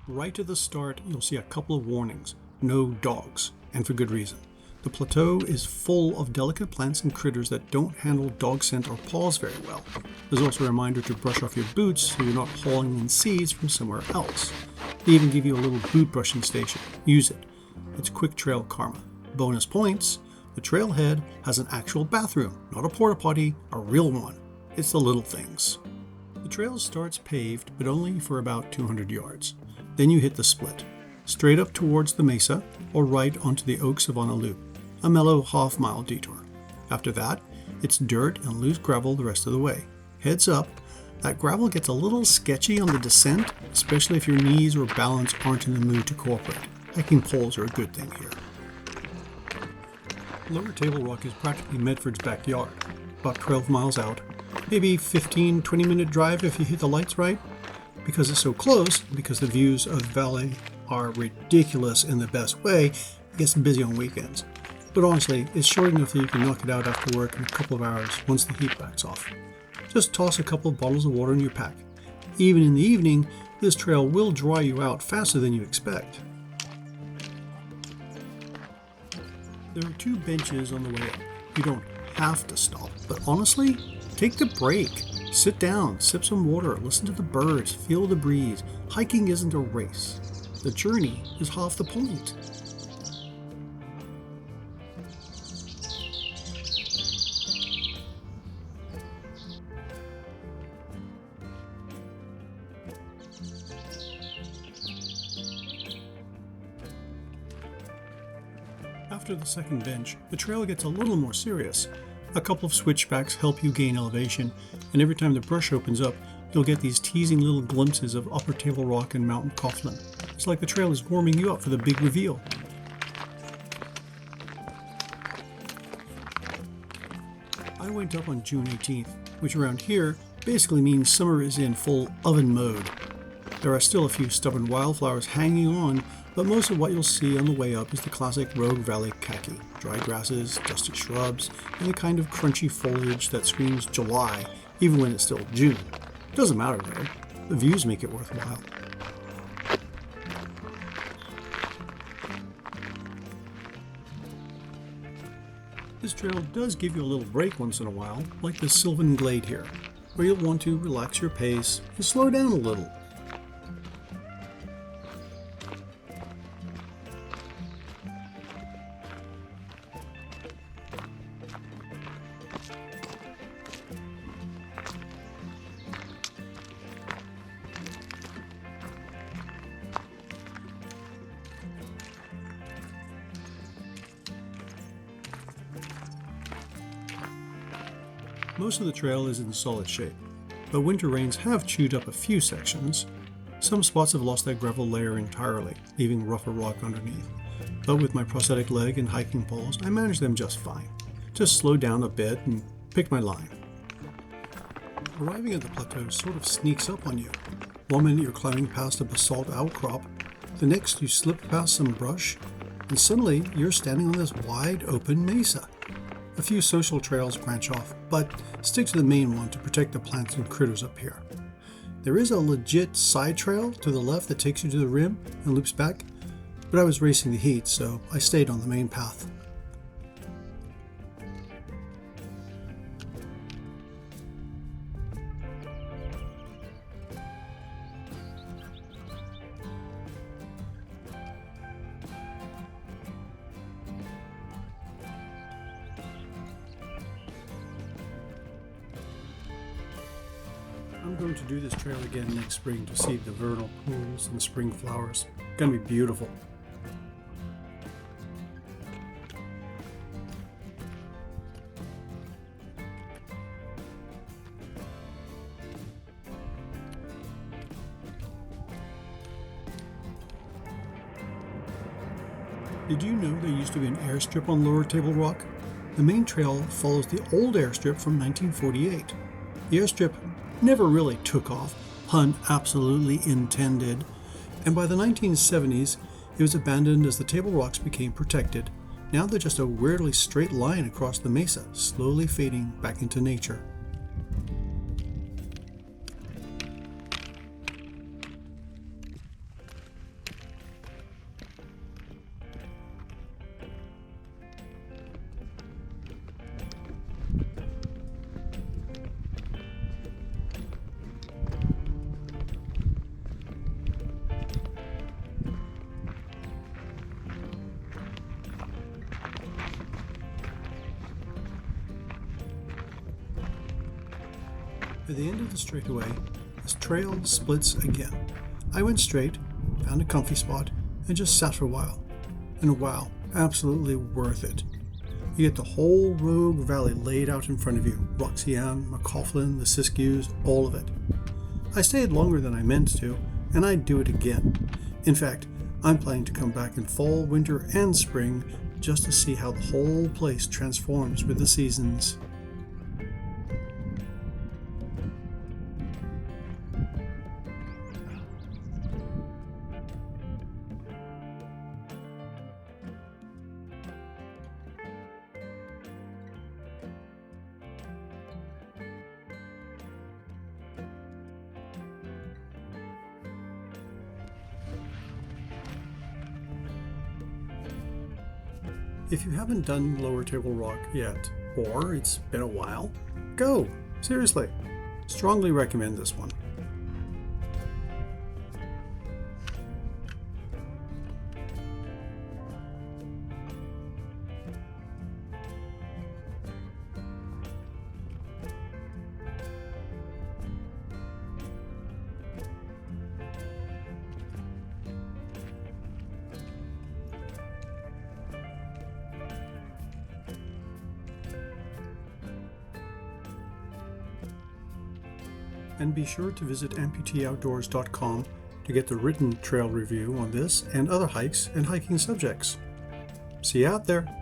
Right at the start, you'll see a couple of warnings. No dogs, and for good reason. The plateau is full of delicate plants and critters that don't handle dog scent or paws very well. There's also a reminder to brush off your boots so you're not hauling in seeds from somewhere else. They even give you a little boot brushing station. Use it. It's quick trail karma. Bonus points, the trailhead has an actual bathroom, not a porta potty, a real one. It's the little things. The trail starts paved, but only for about 200 yards. Then you hit the split, straight up towards the mesa or right onto the Oak Savannah loop, a mellow half-mile detour. After that, it's dirt and loose gravel the rest of the way. Heads up, that gravel gets a little sketchy on the descent, especially if your knees or balance aren't in the mood to cooperate. Hiking poles are a good thing here. Lower Table Rock is practically Medford's backyard, about 12 miles out, maybe 15-20 minute drive if you hit the lights right. Because it's so close, because the views of the valley are ridiculous in the best way, it gets busy on weekends. But honestly, it's short enough that you can knock it out after work in a couple of hours once the heat backs off. Just toss a couple of bottles of water in your pack. Even in the evening, this trail will dry you out faster than you expect. There are 2 benches on the way up. You don't have to stop, but honestly, take the break. Sit down, sip some water, listen to the birds, feel the breeze. Hiking isn't a race. The journey is half the point. After the second bench, the trail gets a little more serious. A couple of switchbacks help you gain elevation, and every time the brush opens up, you'll get these teasing little glimpses of Upper Table Rock and Mount McLoughlin. It's like the trail is warming you up for the big reveal. I went up on June 18th, which around here basically means summer is in full oven mode. There are still a few stubborn wildflowers hanging on, but most of what you'll see on the way up is the classic Rogue Valley khaki, dry grasses, dusty shrubs, and the kind of crunchy foliage that screams July, even when it's still June. Doesn't matter though, the views make it worthwhile. This trail does give you a little break once in a while, like the Sylvan glade here, where you'll want to relax your pace and slow down a little. Most of the trail is in solid shape, but winter rains have chewed up a few sections. Some spots have lost that gravel layer entirely, leaving rougher rock underneath. But with my prosthetic leg and hiking poles, I manage them just fine. Just slow down a bit and pick my line. Arriving at the plateau sort of sneaks up on you. One minute you're climbing past a basalt outcrop, the next you slip past some brush, and suddenly you're standing on this wide open mesa. A few social trails branch off, but stick to the main one to protect the plants and critters up here. There is a legit side trail to the left that takes you to the rim and loops back, but I was racing the heat, so I stayed on the main path. I'm going to do this trail again next spring to see the vernal pools and spring flowers. It's going to be beautiful. Did you know there used to be an airstrip on Lower Table Rock? The main trail follows the old airstrip from 1948. The airstrip never really took off, pun absolutely intended, and by the 1970s It was abandoned as the table rocks became protected. Now they're just a weirdly straight line across the mesa, slowly fading back into nature. At the end of the straightaway, this trail splits again. I went straight, found a comfy spot, and just sat for a while. And wow, absolutely worth it. You get the whole Rogue Valley laid out in front of you. Roxanne, McLoughlin, the Siskiyous, all of it. I stayed longer than I meant to, and I'd do it again. In fact, I'm planning to come back in fall, winter, and spring just to see how the whole place transforms with the seasons. If you haven't done Lower Table Rock yet, or it's been a while, go! Seriously. Strongly recommend this one. And be sure to visit amputeeoutdoors.com to get the written trail review on this and other hikes and hiking subjects. See you out there!